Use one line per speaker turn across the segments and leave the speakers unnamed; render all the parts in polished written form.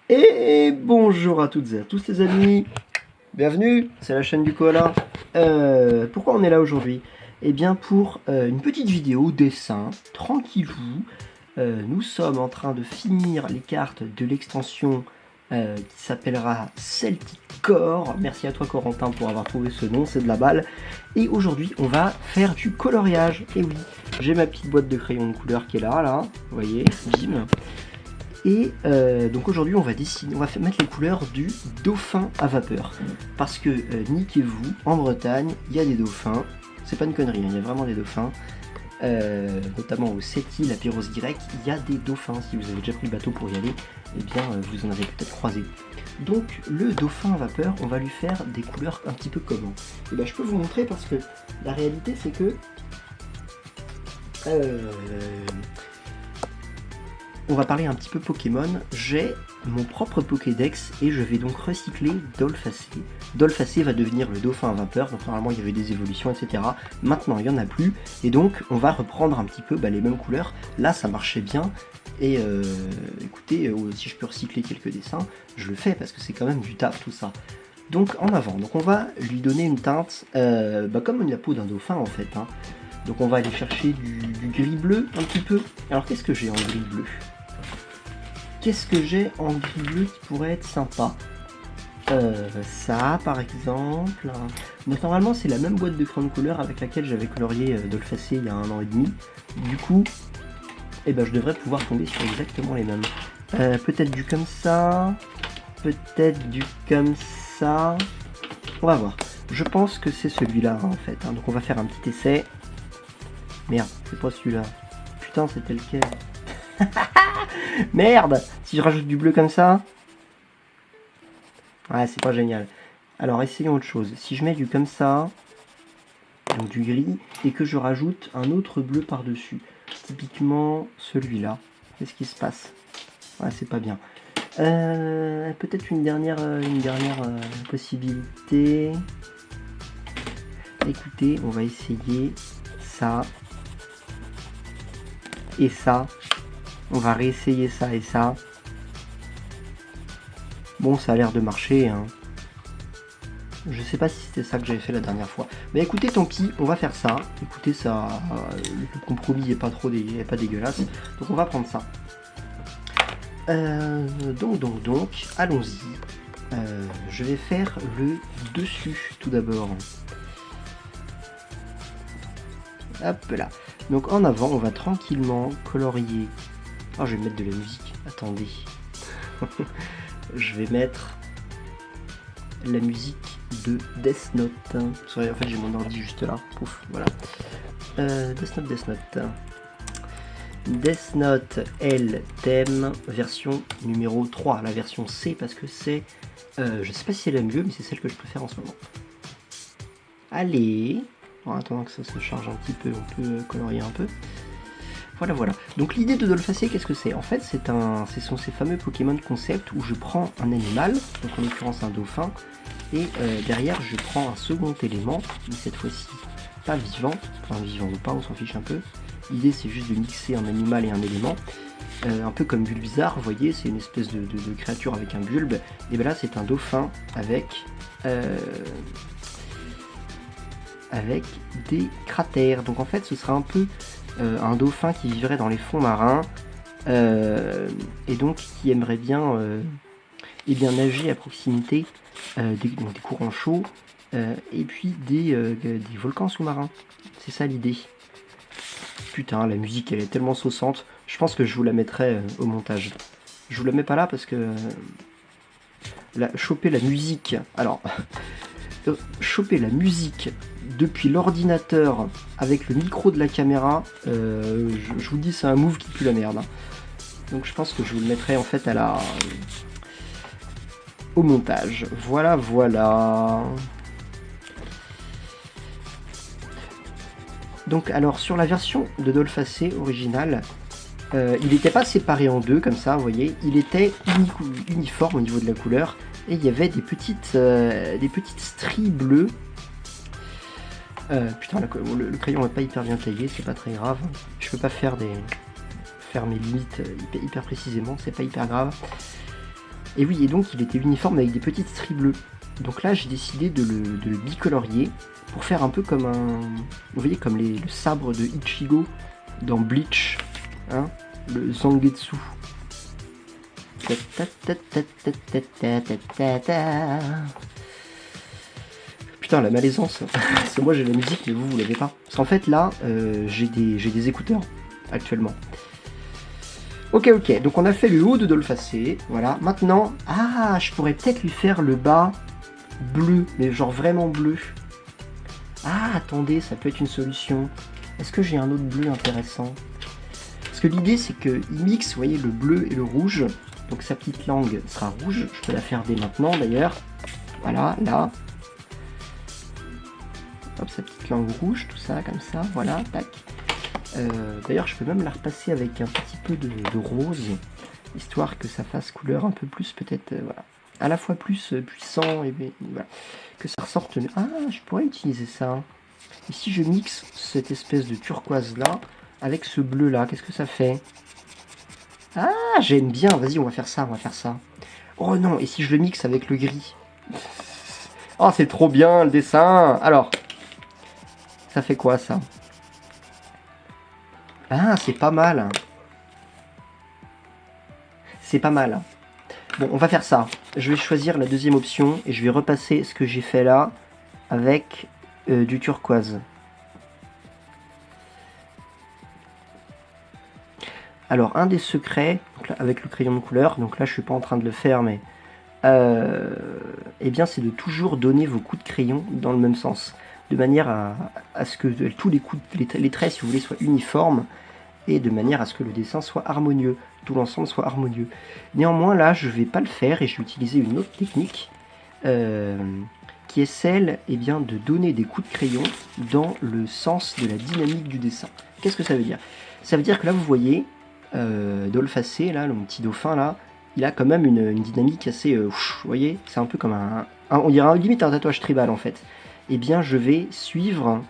Et bonjour à toutes et à tous les amis, bienvenue, c'est la chaîne du koala. Pourquoi on est là aujourd'hui? Eh bien pour une petite vidéo dessin, tranquillou. Nous sommes en train de finir les cartes de l'extension qui s'appellera Celtic Core. Merci à toi Corentin pour avoir trouvé ce nom, c'est de la balle. Et aujourd'hui on va faire du coloriage. Et oui, j'ai ma petite boîte de crayons de couleur qui est là, vous voyez, bim. Et donc aujourd'hui on va mettre les couleurs du dauphin à vapeur. Parce que, niquez-vous, en Bretagne, il y a des dauphins. C'est pas une connerie, il y a vraiment des dauphins. Notamment au Sept-Îles, à Perros-Guirec, il y a des dauphins. Si vous avez déjà pris le bateau pour y aller, eh bien vous en avez peut-être croisé. Donc le dauphin à vapeur, on va lui faire des couleurs un petit peu comment? Et ben je peux vous montrer parce que la réalité c'est que... on va parler un petit peu Pokémon. J'ai mon propre Pokédex et je vais donc recycler Dolphacé. Dolphacé va devenir le dauphin à vapeur, donc normalement il y avait des évolutions, etc. Maintenant il n'y en a plus, et donc on va reprendre un petit peu les mêmes couleurs. Là ça marchait bien, et écoutez, si je peux recycler quelques dessins, je le fais parce que c'est quand même du taf tout ça. Donc en avant, donc on va lui donner une teinte comme la peau d'un dauphin en fait. Donc on va aller chercher du gris bleu un petit peu. Alors qu'est-ce que j'ai en gris bleu? Qu'est-ce que j'ai en gris bleu qui pourrait être sympa? Ça par exemple. Donc normalement c'est la même boîte de crayons de couleur avec laquelle j'avais colorié Dolphacé il y a 1 an et demi. Du coup, je devrais pouvoir tomber sur exactement les mêmes. Peut-être du comme ça. Peut-être du comme ça. On va voir. Je pense que c'est celui-là en fait. Donc on va faire un petit essai. Merde, c'est pas celui-là. Putain, c'était lequel? Merde! Si je rajoute du bleu comme ça... Ouais, c'est pas génial. Alors, essayons autre chose. Si je mets du comme ça, donc du gris, et que je rajoute un autre bleu par-dessus, typiquement celui-là, qu'est-ce qui se passe? Ouais, c'est pas bien. Peut-être une dernière possibilité. Écoutez, on va essayer ça. Et ça. On va réessayer ça et ça. Bon, ça a l'air de marcher. Je sais pas si c'était ça que j'avais fait la dernière fois. Mais écoutez, tant pis, on va faire ça. Écoutez, ça, le compromis n'est pas trop pas dégueulasse. Donc on va prendre ça. Donc, allons-y. Je vais faire le dessus tout d'abord. Hop là. Donc en avant, on va tranquillement colorier. Oh, je vais mettre de la musique. Attendez. Je vais mettre la musique de Death Note. Sorry, en fait, j'ai mon ordi juste là. Pouf, voilà. Death Note. Death Note, elle, thème, version numéro 3. La version C, parce que c'est... je sais pas si c'est la mieux, mais c'est celle que je préfère en ce moment. Allez. En attendant que ça se charge un petit peu, on peut colorier un peu. Voilà. Donc l'idée de Dolphacé, qu'est-ce que c'est? En fait, ce sont ces fameux Pokémon concept où je prends un animal, donc en l'occurrence un dauphin, et derrière je prends un second élément, mais cette fois-ci pas vivant, enfin vivant ou pas, on s'en fiche un peu. L'idée c'est juste de mixer un animal et un élément, un peu comme Bulbizarre, vous voyez, c'est une espèce de créature avec un bulbe, et bien là c'est un dauphin avec des cratères. Donc en fait ce sera un peu un dauphin qui vivrait dans les fonds marins et donc qui aimerait bien, nager à proximité des courants chauds et puis des volcans sous-marins. C'est ça l'idée. Putain, la musique elle est tellement saussante. Je pense que je vous la mettrai au montage. Je vous la mets pas là parce que choper la musique. Alors choper la musique depuis l'ordinateur avec le micro de la caméra, je vous dis c'est un move qui pue la merde. Donc je pense que je vous le mettrai en fait au montage. Voilà. Donc alors sur la version de Dolphacé originale, il n'était pas séparé en deux comme ça, vous voyez, il était uniforme au niveau de la couleur et il y avait des petites stries bleues. Putain, le crayon n'est pas hyper bien taillé, c'est pas très grave. Je peux pas faire mes limites hyper précisément, c'est pas hyper grave. Et oui, et donc il était uniforme avec des petites stries bleues. Donc là, j'ai décidé de le bicolorier pour faire un peu comme un... Vous voyez, comme le sabre de Ichigo dans Bleach, hein, le Zangetsu. Putain, la malaisance. C'est moi j'ai la musique, mais vous l'avez pas. Parce qu'en fait, là, j'ai des écouteurs, actuellement. Ok, donc on a fait le haut de Dolphacé, voilà. Maintenant, je pourrais peut-être lui faire le bas bleu, mais genre vraiment bleu. Attendez, ça peut être une solution. Est-ce que j'ai un autre bleu intéressant? Parce que l'idée, c'est qu'il mixe, vous voyez, le bleu et le rouge. Donc sa petite langue sera rouge. Je peux la faire dès maintenant, d'ailleurs. Voilà, là. Hop, sa petite langue rouge, tout ça, comme ça, voilà, tac. D'ailleurs, je peux même la repasser avec un petit peu de rose, histoire que ça fasse couleur un peu plus, peut-être, voilà, à la fois plus puissant, et voilà, que ça ressorte. Je pourrais utiliser ça. Et si je mixe cette espèce de turquoise-là avec ce bleu-là, qu'est-ce que ça fait? J'aime bien, vas-y, on va faire ça, Oh non, et si je le mixe avec le gris? Oh, c'est trop bien, le dessin. Alors, ça fait quoi, ça? C'est pas mal. C'est pas mal. Bon, on va faire ça. Je vais choisir la deuxième option et je vais repasser ce que j'ai fait là avec du turquoise. Alors, un des secrets, donc là, avec le crayon de couleur, donc là je suis pas en train de le faire, mais eh bien c'est de toujours donner vos coups de crayon dans le même sens, de manière à ce que tous les coups, les traits, si vous voulez, soient uniformes, et de manière à ce que le dessin soit harmonieux, tout l'ensemble soit harmonieux. Néanmoins, là, je vais pas le faire, et je vais utiliser une autre technique, qui est celle, eh bien, de donner des coups de crayon dans le sens de la dynamique du dessin. Qu'est-ce que ça veut dire? Ça veut dire que là, vous voyez, Dolphacé, là, le petit dauphin, là, il a quand même une dynamique assez... vous voyez, c'est un peu comme on dirait limite un tatouage tribal, en fait. Eh bien, je vais suivre...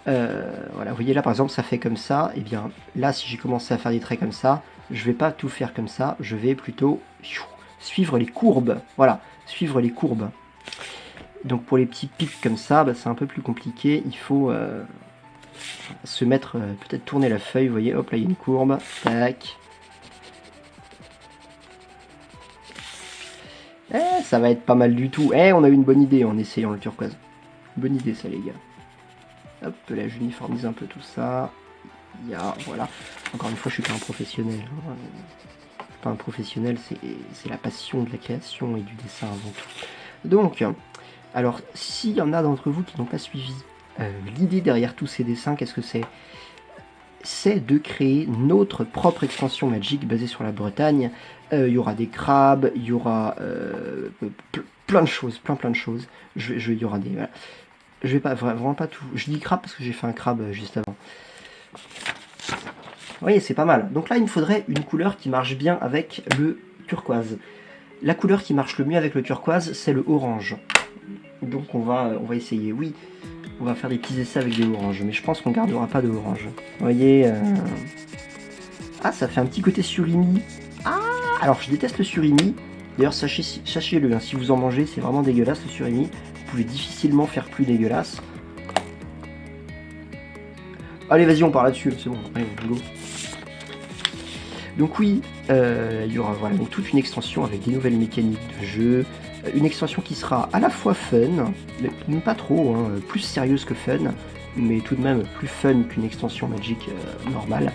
voilà, vous voyez là, par exemple, ça fait comme ça. Eh bien, là, si j'ai commencé à faire des traits comme ça, je vais pas tout faire comme ça. Je vais plutôt suivre les courbes. Voilà, suivre les courbes. Donc, pour les petits pics comme ça, c'est un peu plus compliqué. Il faut... se mettre, peut-être tourner la feuille, vous voyez, hop là il y a une courbe, tac. Ça va être pas mal du tout. On a eu une bonne idée en essayant le turquoise. Bonne idée ça les gars. Hop là j'uniformise un peu tout ça. Voilà. Encore une fois je suis pas un professionnel. Hein. Pas un professionnel, c'est la passion de la création et du dessin avant tout. Donc, alors s'il y en a d'entre vous qui n'ont pas suivi l'idée derrière tous ces dessins, qu'est-ce que c'est? C'est de créer notre propre extension Magic basée sur la Bretagne. Il y aura des crabes, il y aura plein de choses, plein de choses. Il y aura des... Voilà. Je vais pas, vraiment pas tout... Je dis crabe parce que j'ai fait un crabe juste avant. Vous voyez, c'est pas mal. Donc là, il me faudrait une couleur qui marche bien avec le turquoise. La couleur qui marche le mieux avec le turquoise, c'est le orange. Donc on va essayer, oui. On va faire des petits essais avec des oranges, mais je pense qu'on gardera pas de orange. Vous voyez, ça fait un petit côté surimi. Alors je déteste le surimi. D'ailleurs, sachez-le, hein, si vous en mangez, c'est vraiment dégueulasse le surimi. Vous pouvez difficilement faire plus dégueulasse. Allez, vas-y, on part là-dessus, c'est bon, allez, go. Donc oui, il y aura voilà, donc toute une extension avec des nouvelles mécaniques de jeu. Une extension qui sera à la fois fun, mais pas trop, hein, plus sérieuse que fun, mais tout de même plus fun qu'une extension Magic normale.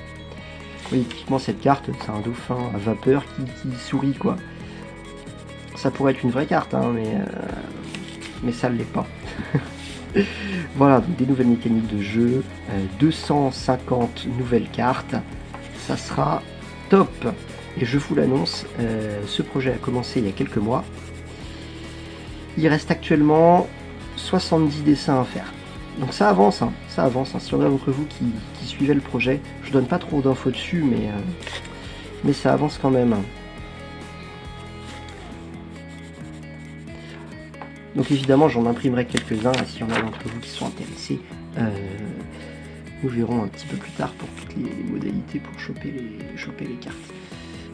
Oui, typiquement cette carte, c'est un dauphin à vapeur qui sourit, quoi. Ça pourrait être une vraie carte, hein, mais ça ne l'est pas. Voilà, donc des nouvelles mécaniques de jeu, 250 nouvelles cartes, ça sera top. Et je vous l'annonce, ce projet a commencé il y a quelques mois. Il reste actuellement 70 dessins à faire. Donc ça avance, hein, ça avance. Hein. S'il y en a d'entre vous qui suivaient le projet, je donne pas trop d'infos dessus, mais ça avance quand même. Donc évidemment, j'en imprimerai quelques-uns, s'il y en a d'entre vous qui sont intéressés. Nous verrons un petit peu plus tard pour toutes les modalités pour choper les cartes.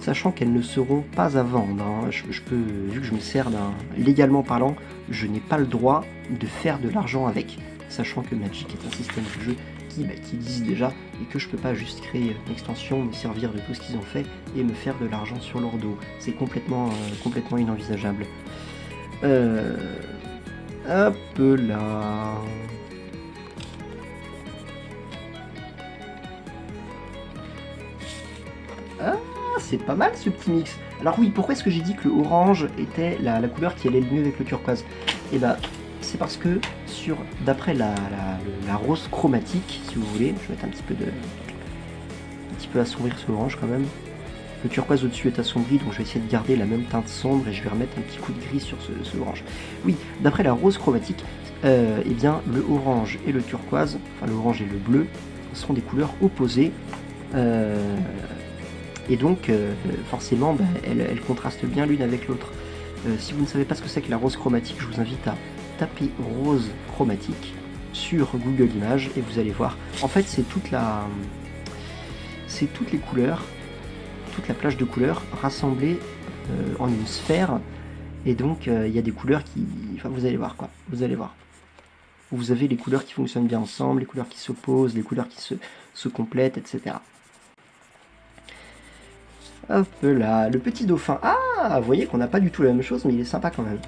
sachant qu'elles ne seront pas à vendre. Hein. Vu que je me sers légalement parlant, je n'ai pas le droit de faire de l'argent avec, sachant que Magic est un système de jeu qui existe déjà et que je peux pas juste créer une extension, me servir de tout ce qu'ils ont fait et me faire de l'argent sur leur dos. C'est complètement inenvisageable. Hop là. Ah, c'est pas mal ce petit mix. Alors oui, pourquoi est-ce que j'ai dit que le orange était la couleur qui allait le mieux avec le turquoise? Et bah, c'est parce que d'après la rose chromatique, si vous voulez, je vais mettre un petit peu assombrir ce orange quand même. Le turquoise au-dessus est assombri, donc je vais essayer de garder la même teinte sombre et je vais remettre un petit coup de gris sur ce orange. Oui, d'après la rose chromatique, eh bien le orange et le turquoise, enfin le orange et le bleu, sont des couleurs opposées. Et donc, forcément, elles contrastent bien l'une avec l'autre. Si vous ne savez pas ce que c'est que la rose chromatique, je vous invite à taper rose chromatique sur Google Images et vous allez voir. En fait, c'est toutes les couleurs, toute la plage de couleurs rassemblées en une sphère. Et donc, il y a des couleurs qui... Enfin, vous allez voir, quoi. Vous allez voir. Vous avez les couleurs qui fonctionnent bien ensemble, les couleurs qui s'opposent, les couleurs qui se complètent, etc. Hop là, le petit dauphin. Ah, vous voyez qu'on n'a pas du tout la même chose, mais il est sympa quand même.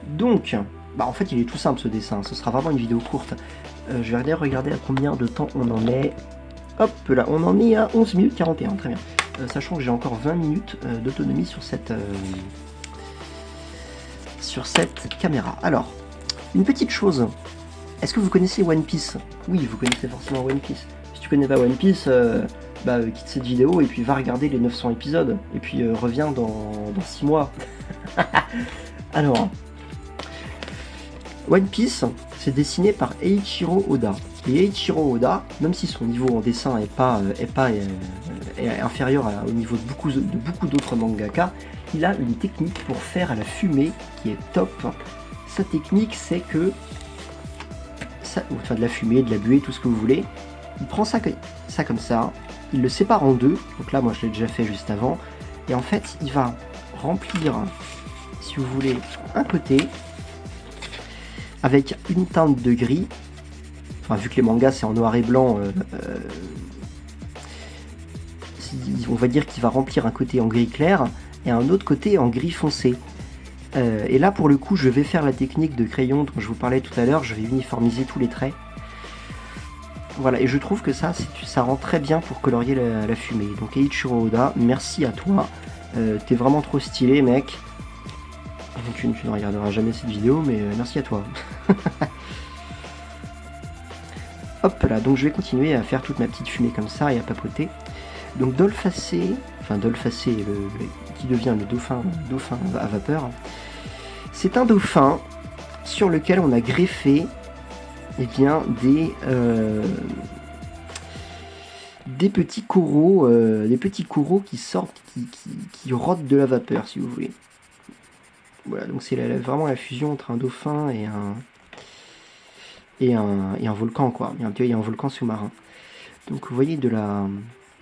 Donc, en fait, il est tout simple ce dessin. Ce sera vraiment une vidéo courte. Je vais regarder à combien de temps on en est. Hop là, on en est à 11 minutes 41, très bien. Sachant que j'ai encore 20 minutes d'autonomie sur cette caméra. Alors, une petite chose. Est-ce que vous connaissez One Piece? Oui, vous connaissez forcément One Piece. Si tu connais pas One Piece, quitte cette vidéo et puis va regarder les 900 épisodes. Et puis reviens dans 6 mois. Alors, One Piece, c'est dessiné par Eiichiro Oda. Et Eiichiro Oda, même si son niveau en dessin est inférieur au niveau de beaucoup d'autres mangaka, il a une technique pour faire la fumée qui est top. Sa technique, c'est que de la fumée, de la buée, tout ce que vous voulez. Il prend ça comme ça, il le sépare en deux. Donc là, moi, je l'ai déjà fait juste avant. Et en fait, il va remplir, si vous voulez, un côté avec une teinte de gris. Enfin, vu que les mangas c'est en noir et blanc, on va dire qu'il va remplir un côté en gris clair et un autre côté en gris foncé. Et là pour le coup je vais faire la technique de crayon dont je vous parlais tout à l'heure, je vais uniformiser tous les traits. Voilà, et je trouve que ça rend très bien pour colorier la fumée. Donc Eiichiro Oda, merci à toi, t'es vraiment trop stylé mec. Tu ne regarderas jamais cette vidéo, mais merci à toi. Hop là, donc je vais continuer à faire toute ma petite fumée comme ça et à papoter. Donc Dolphacé, qui devient le dauphin à vapeur, c'est un dauphin sur lequel on a greffé des petits coraux qui sortent, qui rôdent de la vapeur, si vous voulez. Voilà, donc c'est vraiment la fusion entre un dauphin et un volcan, quoi. Il y a un volcan sous-marin. Donc vous voyez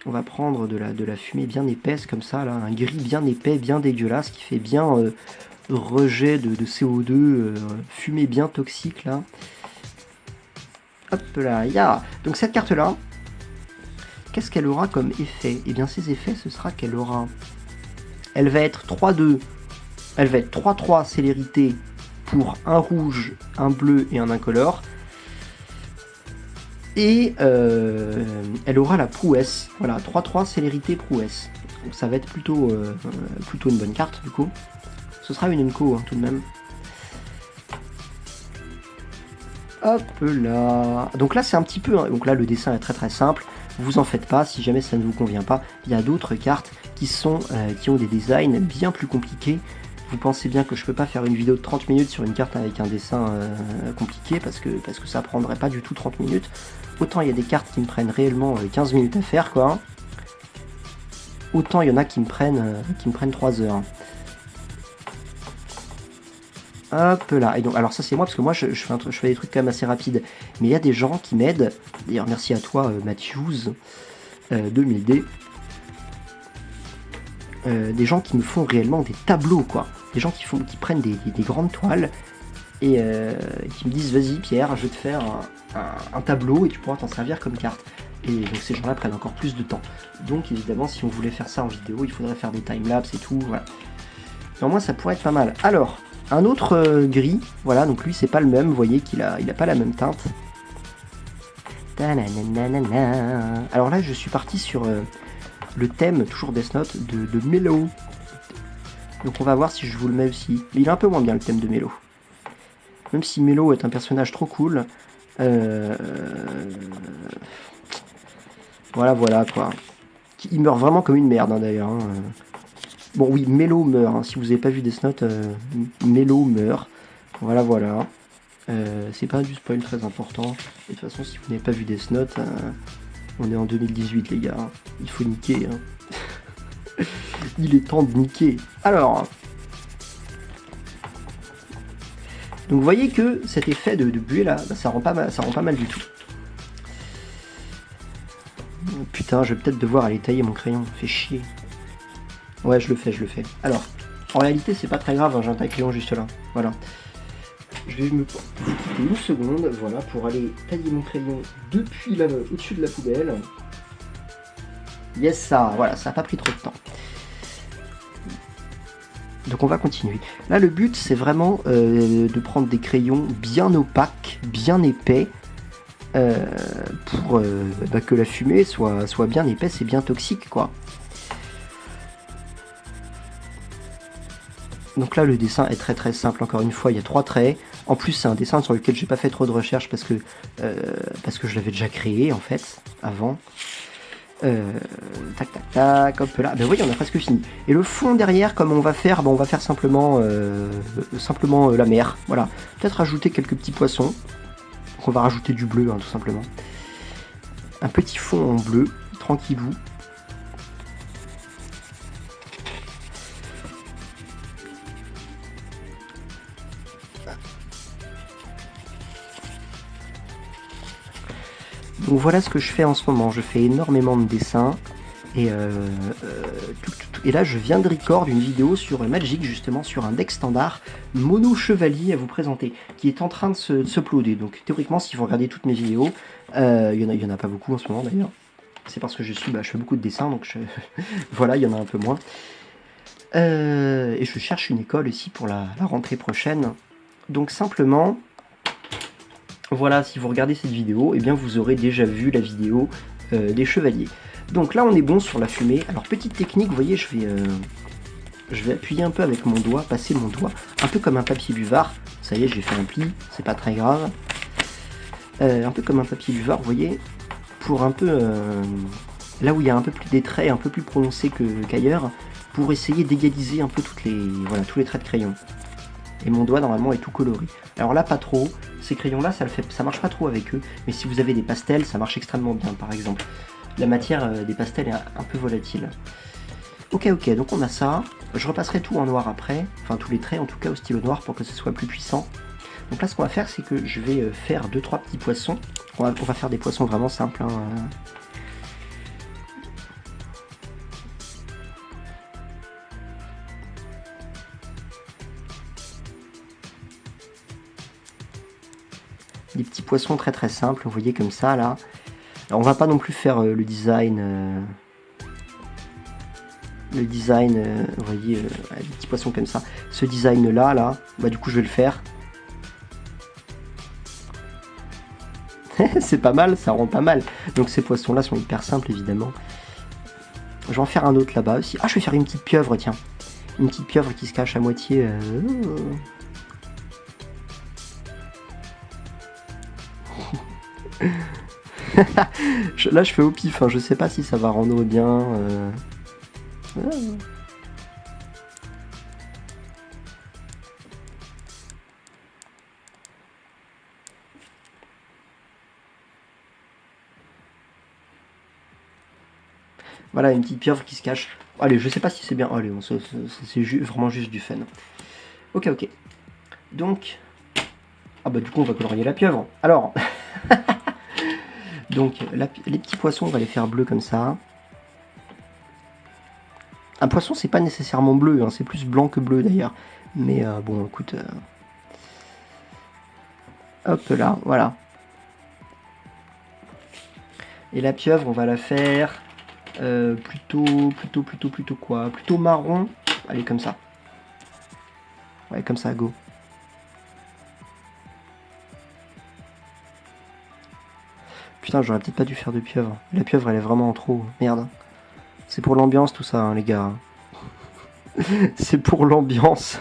on va prendre de la fumée bien épaisse comme ça, là, un gris bien épais, bien dégueulasse, qui fait bien rejet de CO2, fumée bien toxique là. Hop là, donc cette carte là, qu'est-ce qu'elle aura comme effet? Et bien ces effets, ce sera elle va être 3-2, elle va être 3-3 célérité pour un rouge, un bleu et un incolore. Et elle aura la prouesse, voilà, 3-3 célérité prouesse. Donc ça va être plutôt une bonne carte du coup. Ce sera une Enco tout de même. Hop là. Donc là c'est un petit peu, donc là le dessin est très très simple. Vous en faites pas, si jamais ça ne vous convient pas. Il y a d'autres cartes qui ont des designs bien plus compliqués. Vous pensez bien que je peux pas faire une vidéo de 30 minutes sur une carte avec un dessin compliqué parce que ça prendrait pas du tout 30 minutes. Autant il y a des cartes qui me prennent réellement 15 minutes à faire, quoi. Autant il y en a qui me prennent 3 heures. Hop là. Et donc, alors ça c'est moi parce que moi je fais des trucs quand même assez rapides. Mais il y a des gens qui m'aident. D'ailleurs merci à toi Matthews 2000D. des gens qui me font réellement des tableaux, quoi. Des gens qui prennent des grandes toiles et qui me disent vas-y Pierre, je vais te faire un tableau et tu pourras t'en servir comme carte. Et donc ces gens-là prennent encore plus de temps. Donc évidemment, si on voulait faire ça en vidéo, il faudrait faire des timelapses et tout, voilà. Néanmoins, ça pourrait être pas mal. Alors, un autre gris, voilà, donc lui c'est pas le même, vous voyez qu'il a pas la même teinte. Alors là, je suis parti sur le thème, toujours Death Note, de Melo. Donc on va voir si je vous le mets aussi. Mais il est un peu moins bien le thème de Melo. Même si Melo est un personnage trop cool. Voilà quoi. Il meurt vraiment comme une merde hein, d'ailleurs. Hein. Bon oui, Melo meurt. Hein. Si vous n'avez pas vu Death Note, Melo meurt. Voilà. C'est pas du spoil très important. Et de toute façon, si vous n'avez pas vu Death Note, on est en 2018 les gars. Il faut niquer. Hein. Il est temps de niquer. Alors... Donc vous voyez que cet effet de buée là, bah, ça rend pas mal du tout. Putain, je vais peut-être devoir aller tailler mon crayon, fait chier. Ouais, je le fais. Alors, en réalité, c'est pas très grave, hein, j'ai un taille-crayon juste là. Voilà. Je vais vous quitter une seconde, voilà, pour aller tailler mon crayon depuis au-dessus de la poubelle. Yes, ça, voilà, ça n'a pas pris trop de temps. Donc on va continuer. Là, le but, c'est vraiment de prendre des crayons bien opaques, bien épais, pour que la fumée soit bien épaisse et bien toxique, quoi. Donc là, le dessin est très simple. Encore une fois, il y a 3 traits. En plus, c'est un dessin sur lequel j'ai pas fait trop de recherche parce que je l'avais déjà créé, en fait, avant. Tac, hop là. Ben oui, on a presque fini. Et le fond derrière, comme on va faire, on va faire simplement la mer. Voilà. Peut-être rajouter quelques petits poissons. Donc on va rajouter du bleu, hein, tout simplement. Un petit fond en bleu, tranquillou. Donc voilà ce que je fais en ce moment. Je fais énormément de dessins. Et là, je viens de record une vidéo sur Magic, justement, sur un deck standard mono chevalier à vous présenter, qui est en train de se uploader. Donc théoriquement, si vous regardez toutes mes vidéos, il y en a pas beaucoup en ce moment d'ailleurs. C'est parce que je fais beaucoup de dessins, donc voilà, il y en a un peu moins. Et je cherche une école aussi pour la rentrée prochaine. Donc simplement, voilà, si vous regardez cette vidéo, eh bien vous aurez déjà vu la vidéo des chevaliers. Donc là on est bon sur la fumée. Alors petite technique, vous voyez, je vais appuyer un peu avec mon doigt, passer mon doigt, un peu comme un papier buvard. Ça y est, j'ai fait un pli, c'est pas très grave. Un peu comme un papier buvard, vous voyez, pour un peu là où il y a un peu plus des traits, un peu plus prononcés qu'ailleurs, pour essayer d'égaliser un peu tous les traits de crayon. Et mon doigt normalement est tout coloré. Alors là pas trop, ces crayons là ça marche pas trop avec eux, mais si vous avez des pastels ça marche extrêmement bien par exemple. La matière des pastels est un peu volatile. Ok, donc on a ça. Je repasserai tout en noir après, enfin tous les traits en tout cas au stylo noir pour que ce soit plus puissant. Donc là ce qu'on va faire c'est que je vais faire 2-3 petits poissons. On va faire des poissons vraiment simples. Hein. Des petits poissons très simples, vous voyez comme ça là. Alors, on va pas non plus faire le design, vous voyez, des petits poissons comme ça. Ce design là, bah du coup je vais le faire. C'est pas mal, ça rend pas mal. Donc ces poissons là sont hyper simples évidemment. Je vais en faire un autre là-bas aussi. Ah, je vais faire une petite pieuvre, tiens. Une petite pieuvre qui se cache à moitié. Là je fais au pif, hein. Je sais pas si ça va rendre bien. Voilà, une petite pieuvre qui se cache. Allez, je sais pas si c'est bien. Allez, c'est vraiment juste du fun. Ok. Donc, ah bah du coup on va colorier la pieuvre. Alors, donc les petits poissons on va les faire bleus comme ça. Un poisson, c'est pas nécessairement bleu, hein, c'est plus blanc que bleu d'ailleurs. Mais bon, écoute... Hop là, voilà. Et la pieuvre, on va la faire plutôt quoi? Plutôt marron. Allez, comme ça. Ouais, comme ça, go. Putain, j'aurais peut-être pas dû faire de pieuvre. La pieuvre, elle est vraiment en trop. Merde. C'est pour l'ambiance tout ça, hein, les gars. C'est pour l'ambiance.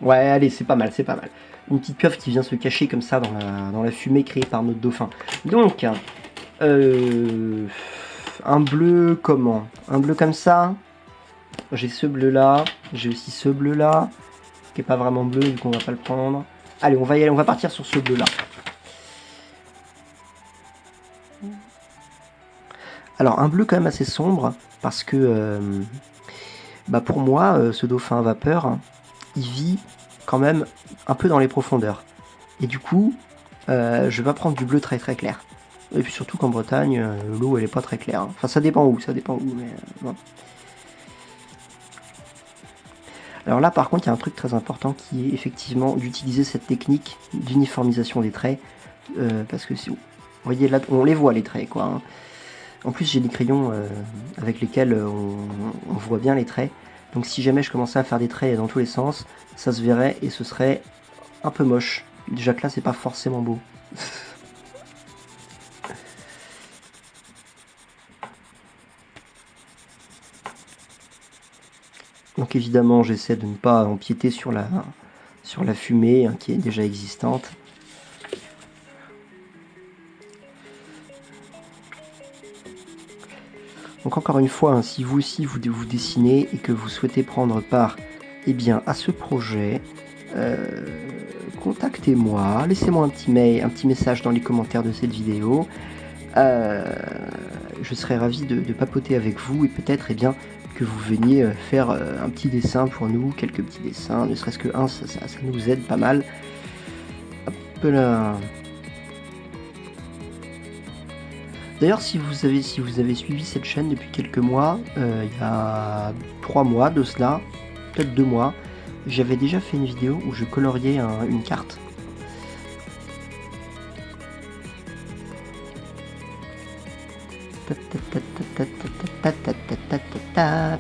Ouais, allez, c'est pas mal, c'est pas mal. Une petite pieuvre qui vient se cacher comme ça dans la fumée créée par notre dauphin. Donc, un bleu comment? Un bleu comme ça. J'ai ce bleu là, j'ai aussi ce bleu là, qui est pas vraiment bleu, du coup on va pas le prendre. Allez, on va y aller, on va partir sur ce bleu là. Alors, un bleu quand même assez sombre, parce que bah pour moi, ce dauphin à vapeur, il vit quand même un peu dans les profondeurs. Et du coup, je vais prendre du bleu très très clair. Et puis surtout qu'en Bretagne, l'eau elle est pas très claire. Enfin, ça dépend où, mais bon. Alors là, par contre, il y a un truc très important qui est effectivement d'utiliser cette technique d'uniformisation des traits. Parce que si vous voyez là, on les voit les traits, quoi. Hein. En plus, j'ai des crayons avec lesquels on voit bien les traits. Donc si jamais je commençais à faire des traits dans tous les sens, ça se verrait et ce serait un peu moche. Déjà que là, c'est pas forcément beau. Donc évidemment, j'essaie de ne pas empiéter sur la fumée hein, qui est déjà existante. Donc encore une fois, hein, si vous aussi vous dessinez et que vous souhaitez prendre part à ce projet, contactez-moi, laissez-moi un petit mail, un petit message dans les commentaires de cette vidéo. Je serais ravi de papoter avec vous et peut-être que vous veniez faire un petit dessin pour nous, quelques petits dessins, ne serait-ce que un, ça nous aide pas mal. Hop là. D'ailleurs, si vous avez suivi cette chaîne depuis quelques mois, il y a 3 mois de cela, peut-être 2 mois, j'avais déjà fait une vidéo où je coloriais une carte.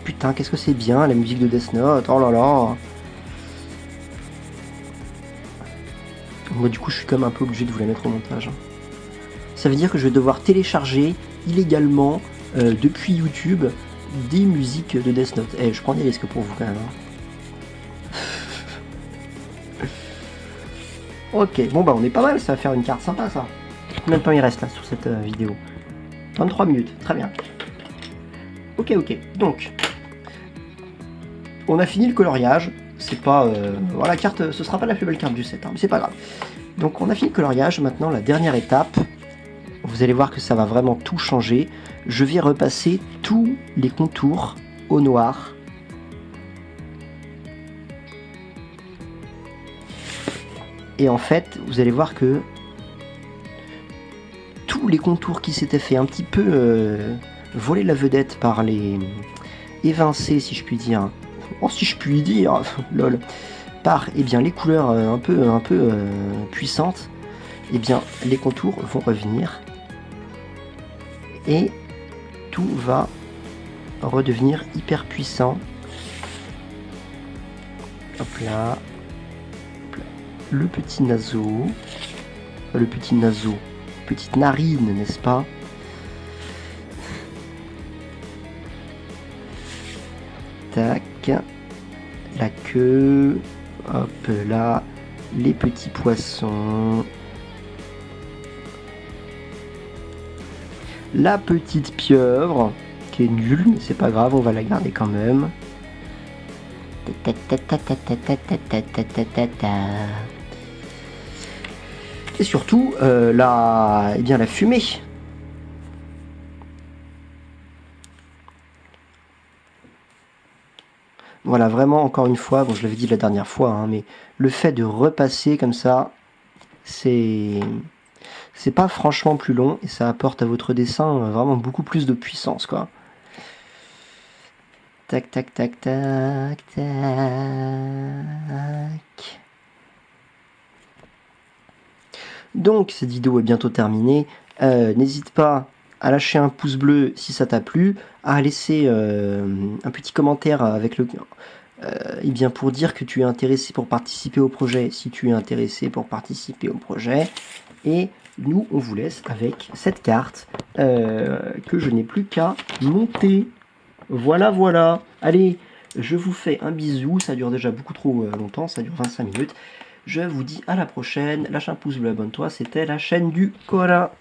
Putain, qu'est-ce que c'est bien la musique de Death Note, oh là là. Moi du coup je suis quand même un peu obligé de vous la mettre au montage. Ça veut dire que je vais devoir télécharger illégalement depuis YouTube des musiques de Death Note. Eh, je prends des risques pour vous quand même. Hein. Ok, bon bah on est pas mal, ça va faire une carte sympa ça. Combien de temps il reste là sur cette vidéo? 23 minutes, très bien. Ok, donc on a fini le coloriage. C'est pas... voilà, la carte, ce sera pas la plus belle carte du set, hein, mais c'est pas grave. Donc on a fini le coloriage, maintenant la dernière étape. Vous allez voir que ça va vraiment tout changer. Je vais repasser tous les contours au noir. Et en fait, vous allez voir que tous les contours qui s'étaient fait un petit peu voler la vedette par les évincés, si je puis dire. Oh, si je puis dire, lol. Par les couleurs un peu puissantes, les contours vont revenir. Et tout va redevenir hyper puissant. Hop là. Le petit naseau. Petite narine, n'est-ce pas? Tac. La queue. Hop là. Les petits poissons. La petite pieuvre, qui est nulle, mais c'est pas grave, on va la garder quand même. Et surtout, la fumée. Voilà, vraiment, encore une fois, bon, je l'avais dit la dernière fois, hein, mais le fait de repasser comme ça, c'est pas franchement plus long et ça apporte à votre dessin vraiment beaucoup plus de puissance, quoi. Tac, tac, tac, tac, tac. Donc, cette vidéo est bientôt terminée. N'hésite pas à lâcher un pouce bleu si ça t'a plu, à laisser un petit commentaire avec et bien pour dire que tu es intéressé pour participer au projet, si tu es intéressé pour participer au projet. Et nous, on vous laisse avec cette carte que je n'ai plus qu'à monter. Voilà, voilà. Allez, je vous fais un bisou. Ça dure déjà beaucoup trop longtemps, ça dure 25 minutes. Je vous dis à la prochaine. Lâche un pouce bleu, abonne-toi. C'était la chaîne du Koala.